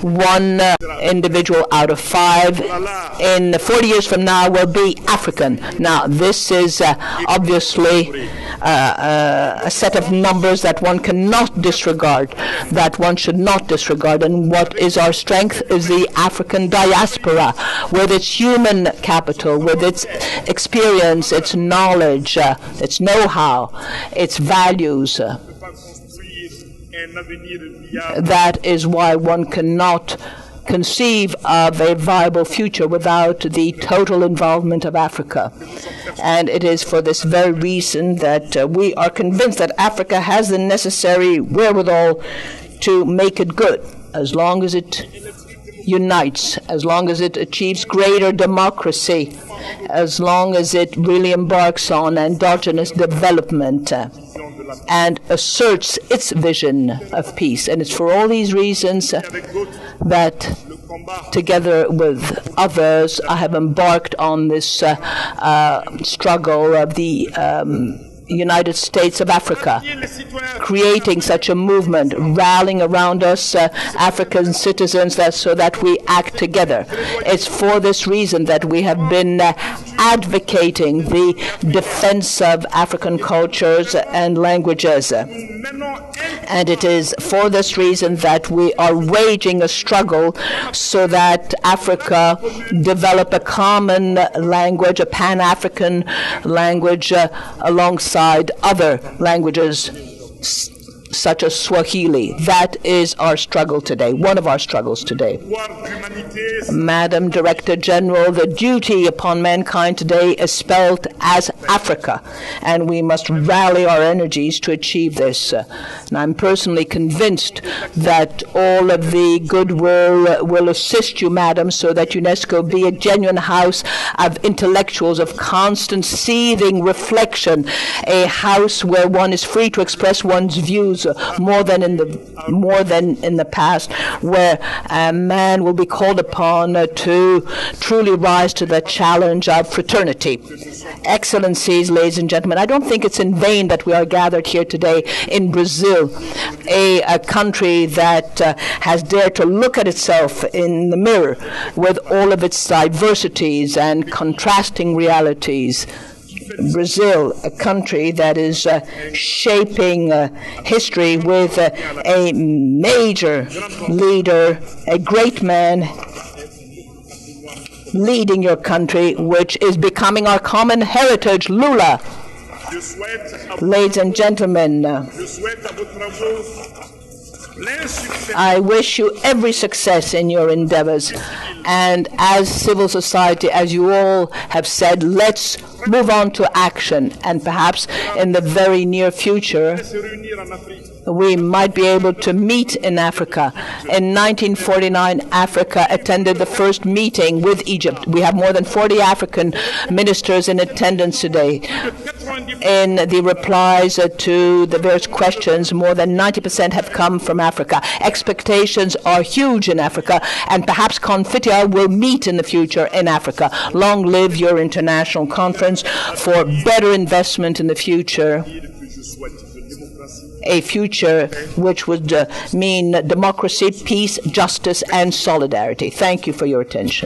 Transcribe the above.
one individual out of 5 in 40 years from now will be African. Now, this is obviously a set of numbers that one cannot disregard, that one should not disregard. And what is our strength is the African diaspora, with its human capital, with its experience, its knowledge, its know-how, its values. That is why one cannot conceive of a viable future without the total involvement of Africa. And it is for this very reason that we are convinced that Africa has the necessary wherewithal to make it good, as long as it unites, as long as it achieves greater democracy, as long as it really embarks on endogenous development and asserts its vision of peace. And it's for all these reasons that, together with others, I have embarked on this struggle of the United States of Africa, creating such a movement, rallying around us, African citizens, so that we act together. It's for this reason that we have been advocating the defense of African cultures and languages. And it is for this reason that we are waging a struggle so that Africa develop a common language, a Pan-African language, alongside other languages such as Swahili. That is our struggle today, one of our struggles today. Madam Director General, the duty upon mankind today is spelled as Africa, and we must rally our energies to achieve this. And I'm personally convinced that all of the goodwill will assist you, Madam, so that UNESCO be a genuine house of intellectuals, of constant seething reflection, a house where one is free to express one's views, more than in the past, where a man will be called upon to truly rise to the challenge of fraternity. Excellencies, ladies and gentlemen, I don't think it's in vain that we are gathered here today in Brazil, a country that has dared to look at itself in the mirror with all of its diversities and contrasting realities. Brazil, a country that is shaping history with a major leader, a great man leading your country, which is becoming our common heritage, Lula. Ladies and gentlemen, I wish you every success in your endeavors. And as civil society, as you all have said, let's move on to action. And perhaps in the very near future, we might be able to meet in Africa. In 1949, Africa attended the first meeting with Egypt. We have more than 40 African ministers in attendance today. In the replies to the various questions, more than 90% have come from Africa. Expectations are huge in Africa, and perhaps CONFINTEA will meet in the future in Africa. Long live your international conference for better investment in the future, a future which would mean democracy, peace, justice, and solidarity. Thank you for your attention.